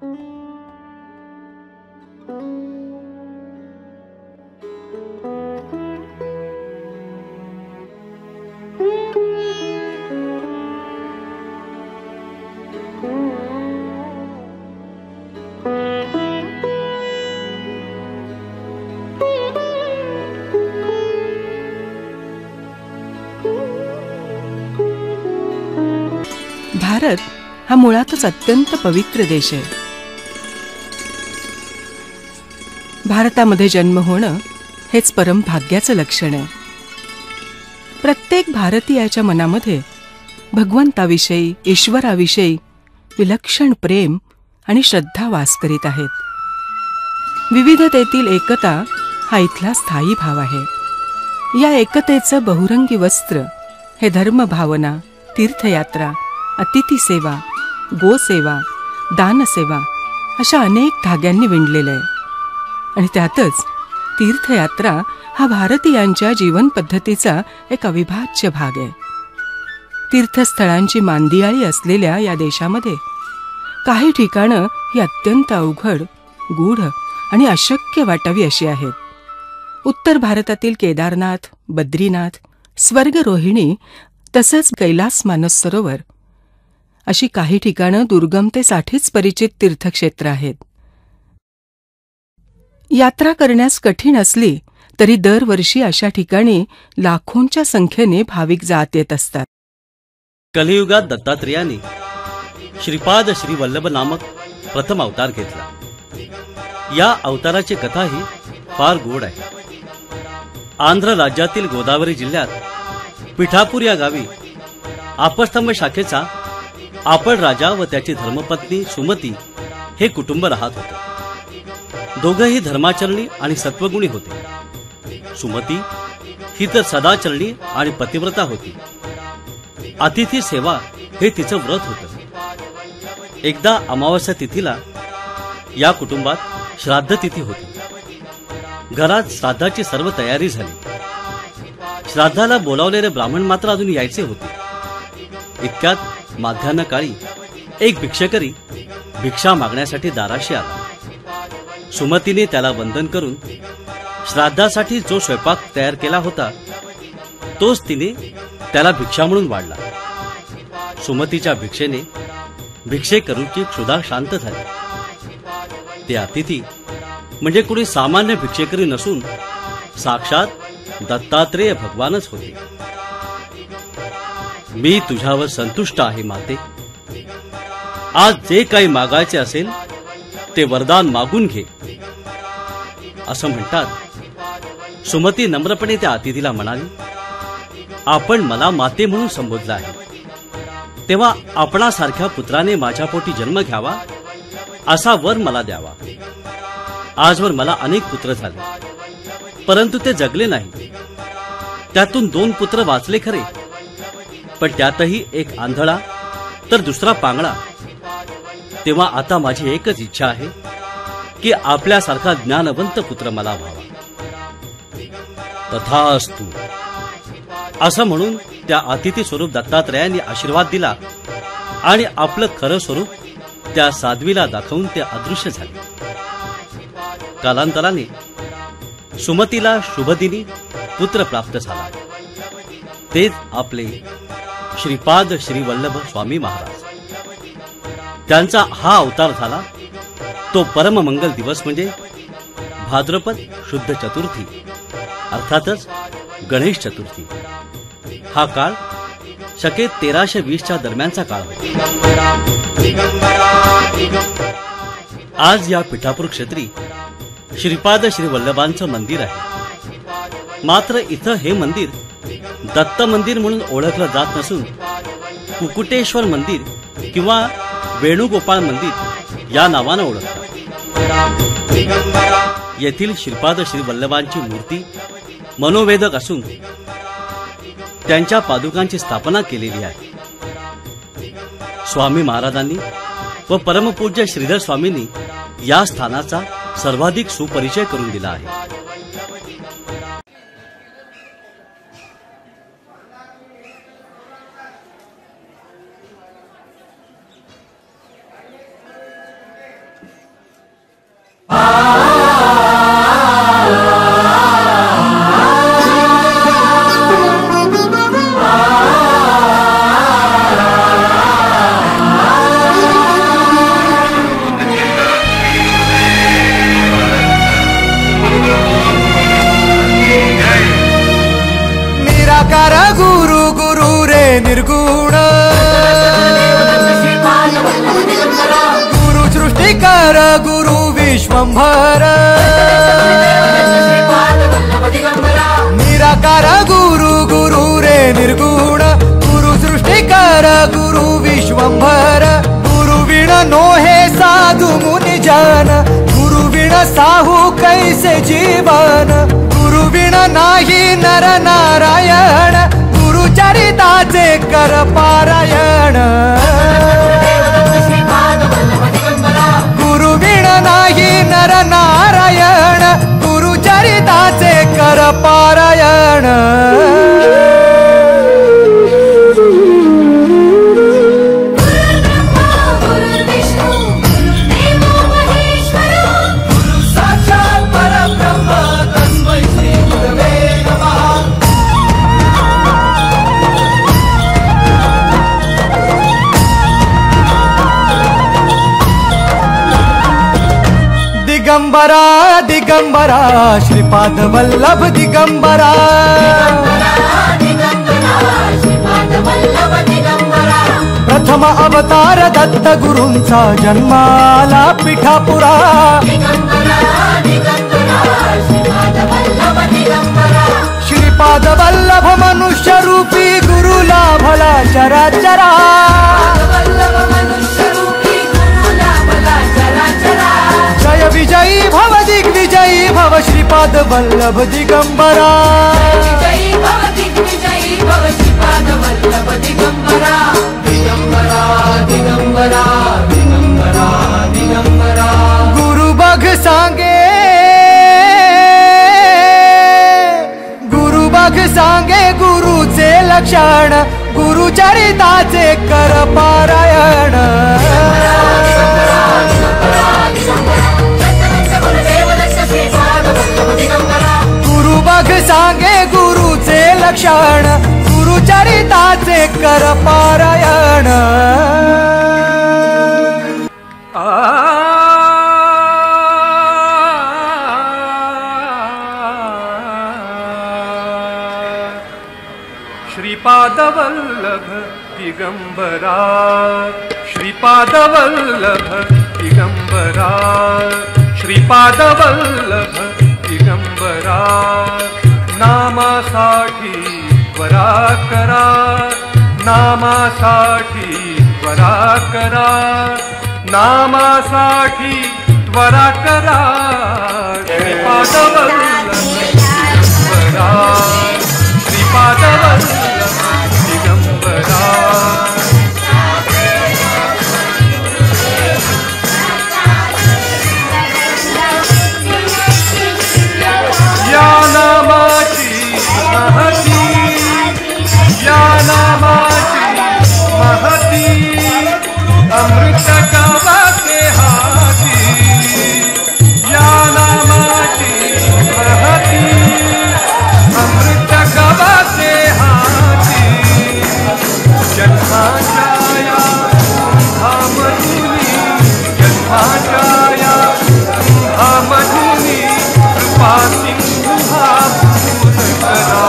भारत हा मुळातच अत्यंत पवित्र देश आहे. भारतामध्ये जन्म होणं हेच परम भाग्याचं लक्षण आहे. प्रत्येक भारतीयाच्या मनामध्ये भगवंताविषयी, ईश्वराविषयी विलक्षण प्रेम आणि श्रद्धा वास करीत आहेत. विविधतेतील एकता हा इथला स्थायी भाव आहे. या एकतेचं बहुरंगी वस्त्र हे धर्मभावना, तीर्थयात्रा, अतिथी सेवा, गोसेवा, दानसेवा अशा अनेक धाग्यांनी विणलेलं आहे. आणि त्यातच तीर्थयात्रा हा भारतीयांच्या जीवन पद्धतीचा एक अविभाज्य भाग आहे. तीर्थस्थळांची मांदियाळी असलेल्या या देशामध्ये काही ठिकाणं ही अत्यंत अवघड, गूढ आणि अशक्य वाटावी अशी आहेत. उत्तर भारतातील केदारनाथ, बद्रीनाथ, स्वर्गरोहिणी तसंच कैलास मानस सरोवर अशी काही ठिकाणं दुर्गमतेसाठीच परिचित तीर्थक्षेत्र आहेत. यात्रा करण्यास कठीण असली तरी दरवर्षी अशा ठिकाणी लाखोंच्या संख्येने भाविक जात येत असतात. कलियुगात दत्तात्रेयाने श्रीपाद श्री वल्लभ नामक प्रथम अवतार घेतला. या अवताराची कथाही फार गोड आहे. आंध्र राज्यातील गोदावरी जिल्ह्यात पिठापूर या गावी आपस्तंभ शाखेचा आपण राजा व त्याची धर्मपत्नी सुमती हे कुटुंब राहत होते. दोघंही धर्माचरणी आणि सत्वगुणी होते. सुमती ही तर सदाचरणी आणि पतिव्रता होती. अतिथी सेवा हे तिचं व्रत होतं. एकदा अमावस्या तिथीला या कुटुंबात श्राद्ध तिथी होती. घरात श्राद्धाची सर्व तयारी झाली. श्राद्धाला बोलावलेले ब्राह्मण मात्र अजून यायचे होते. इतक्यात माध्यान्ह काळी एक भिक्षकरी भिक्षा मागण्यासाठी दाराशी आला. सुमतीने त्याला वंदन करून श्राद्धासाठी जो स्वयंपाक तयार केला होता तोच तिने त्याला भिक्षा म्हणून वाढला. सुमतीच्या भिक्षेने भिक्षेकरूची क्षुधा शांत झाली. ते अतिथी म्हणजे कुणी सामान्य भिक्षेकरी नसून साक्षात दत्तात्रेय भगवानच होते. मी तुझ्यावर संतुष्ट आहे माते. आज जे काही मागायचे असेल ते वरदान मागून घे असं म्हणतात. सुमती नम्रपणे त्या अतिथीला म्हणाली, आपण मला माते म्हणून संबोधलं आहे, तेव्हा आपणासारख्या पुत्राने माझ्या पोटी जन्म घ्यावा असा वर मला द्यावा. आजवर मला अनेक पुत्र झाले, परंतु ते जगले नाही. त्यातून 2 पुत्र वाचले खरे, पण त्यातही एक आंधळा तर दुसरा पांगळा. तेव्हा आता माझी एकच इच्छा आहे की आपल्यासारखा ज्ञानवंत पुत्र मला व्हावा. तथास्तु असं म्हणून त्या अतिथी स्वरूप दत्तात्रेयांनी आशीर्वाद दिला आणि आपलं खरं स्वरूप त्या साध्वीला दाखवून ते अदृश्य झाले. कालांतराने सुमतीला शुभदिनी पुत्र प्राप्त झाला. तेच आपले श्रीपाद श्री वल्लभ स्वामी महाराज. त्यांचा हा अवतार झाला तो परममंगल दिवस म्हणजे भाद्रपद शुद्ध चतुर्थी, अर्थातच गणेश चतुर्थी. हा काळ शके 1320च्या दरम्यानचा काळ होता. आज या पिठापूर क्षेत्री श्रीपाद श्री वल्लभांचं मंदिर आहे. मात्र इथं हे मंदिर दत्त मंदिर म्हणून ओळखलं जात नसून कुकुटेश्वर मंदिर किंवा वेणुगोपाळ मंदिर या नावानं ओळखतात. येथील श्रीपाद श्री वल्लभांची मूर्ती मनोवेदक असून त्यांच्या पादुकांची स्थापना केलेली आहे. स्वामी महाराजांनी व परमपूज्य श्रीधर स्वामींनी या स्थानाचा सर्वाधिक सुपरिचय करून दिला आहे. निर्गुण गुरु सृष्टिकर गुरु विश्वंभर निराकार गुरु गुरु रे निर्गुण गुरु सृष्टिकर गुरु विश्वंभर गुरु विण नोहे साधु मुनि जन गुरु विण साहू कैसे जीवन गुरु विण नाही नर नारायण गुरु चरिताचे कर पारायण गुरु विण नाही नर नारायण गुरु चरिताचे कर पारायण दिगंबरा दिगंबरा श्रीपाद वल्लभ दिगंबरा प्रथम अवतार दत्त गुरूंचा जन्माला पिठापुरा श्रीपाद वल्लभ मनुष्य रूपी गुरु लाभला चराचरा जय विजयी भव दिग्विजयी भव श्रीपाद वल्लभ दिगंबरा दिगंबरा दिगंबरा दिगंबरा गुरु बघ सांगे गुरु बघ सांगे गुरुचे लक्षण गुरु चरिताचे कर पारायण गुरु बघ सांगे गुरुचे लक्षण गुरु चरिताचे कर पारायण श्रीपाद वल्लभ दिगंबरा श्रीपाद वल्लभ दिगंबरा श्रीपाद वल्लभ दिगंबरा नामासाठी त्वरा करा नामासाठी त्वरा करा नामासाठी त्वरा करा श्रीपाद वल्लभ दिगंबरा श्रीपाद वल्लभ दिगंबरा या नामाची महती या नामाची महती अमृत गावाचे हाती या नामाची महती अमृत गावाचे हाती जन्माच्या या कुंभामधुनी जन्माच्या कुंभामधुनी कृपा सिंधू हा पूर्ण करा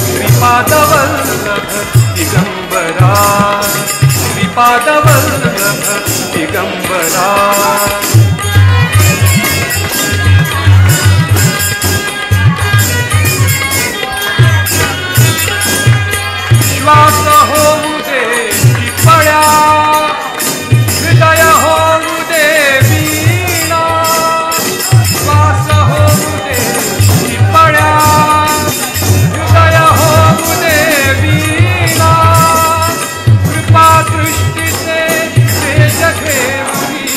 श्रीपाद वल्लभ दिगंबरा श्रीपाद वल्लभ दिगंबरा श्वास होऊ दे पिपळ्या हृदय होऊ दे वीणा श्वास होऊ दे पिपळ्या हृदय होऊ दे वीणा कृपा दृष्टीचे तेज घेऊनी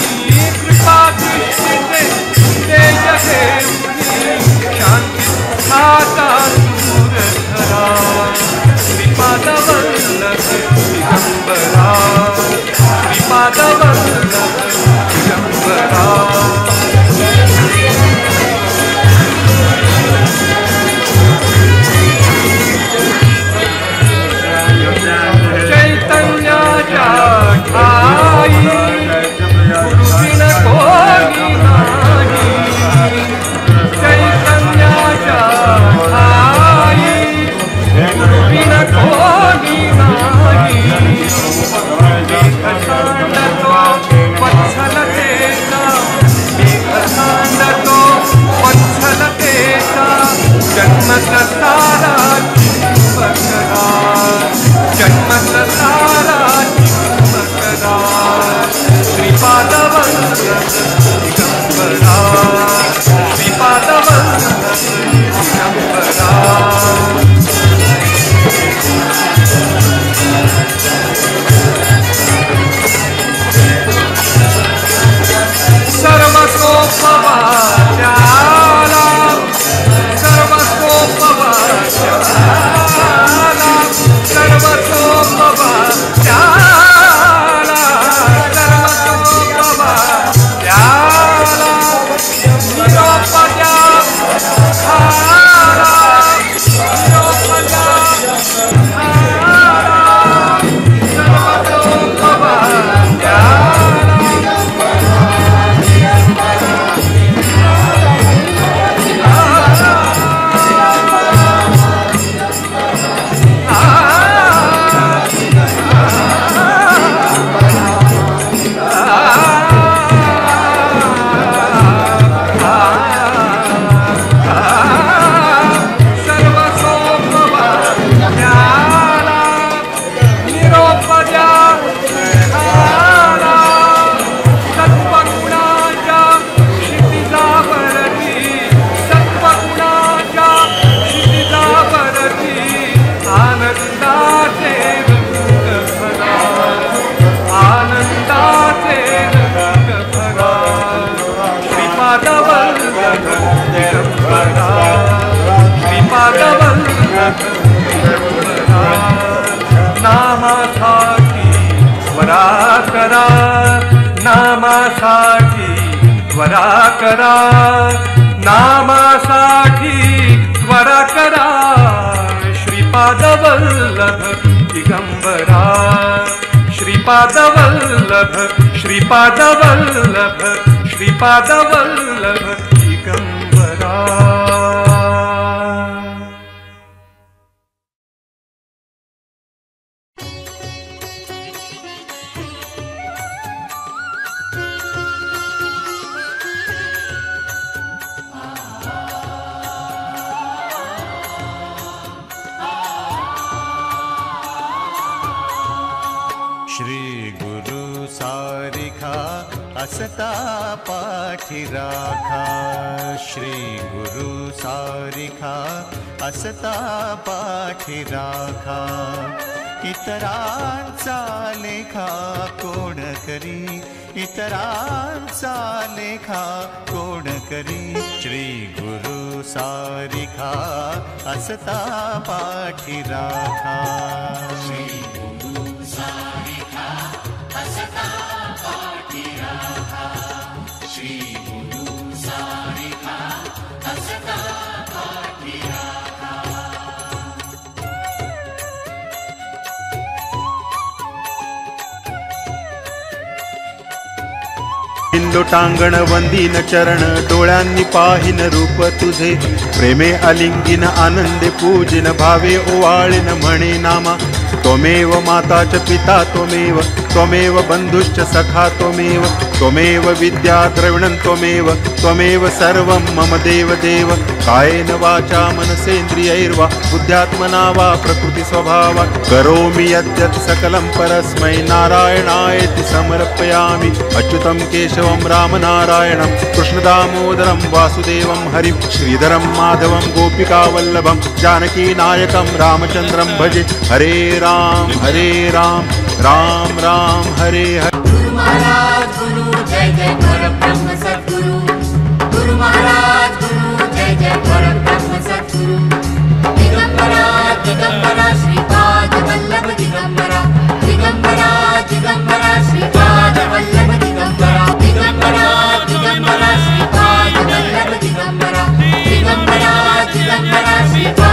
जन्मसंसाराची मकरा, जन्मसंसाराची मकरा, श्रीपाद वल्लभ दिगंबरा, श्रीपाद वल्लभ दिगंबरा. सर्वतोपवाच्याला, सर्वतोपवाच्याला, सर्वतोपवाच्याला, सर्वतोपवाच्याला, निरोपजा खाला, निरोपजा खाला, सर्वतोपवाच्याला. नामासाठी त्वरा करा, नामासाठी त्वरा करा, नामासाठी त्वरा करा, श्रीपाद वल्लभ दिगंबरा, श्रीपाद वल्लभ, श्रीपाद वल्लभ, श्रीपाद वल्लभ दिगंबरा. श्री गुरु सारिखा असता पाठी राखा, श्री गुरु सारिखा असता पाठी राखा, इतरांचा लेखा कोण करी, इतरांचा लेखा कोण करी, श्री गुरु सारिखा असता पाठी राखा. श्री गुरु सारिखा असता पाठी राखा, श्री गुरु सारिखा असता पाठी राखा. लोटांगण वंदीन चरण, डोळ्यांनी पाहिन रूप तुझे, प्रेमे अलिंगिन आनंदे पूजिन, भावे ओवाळिन म्हणे नामा. त्वमेव माता च पिता त्वमेव, त्वमेव बंधुश्च सखा त्वमेव, त्वमेव विद्या द्रविणं त्वमेव, त्वमेव सर्वं मम देव देव. कायेन वाचा मनसेन्द्रियैर्वा बुद्ध्यात्मना वा प्रकृति स्वभावा, करोमि यद्यत् सकलं परस्मै नारायणायेति समर्पयामि. अच्युतं केशवं रामनारायणं कृष्णदामोदरं वासुदेवं हरिं, श्रीधरं माधवं गोपिकावल्लभं, जानकीनायकं रामचन्द्रं भजे. हरे राम राम राम हरे हरे. गुरु महाराज गुरु जय जय परब्रह्म सद्गुरु, गुरु महाराज गुरु जय जय परब्रह्म सद्गुरु. दिगंबरा दिगंबरा श्रीपाद वल्लभ दिगंबरा, दिगंबरा दिगंबरा श्रीपाद वल्लभ दिगंबरा, दिगंबरा दिगंबरा श्रीपाद वल्लभ दिगंबरा, दिगंबरा दिगंबरा श्रीपाद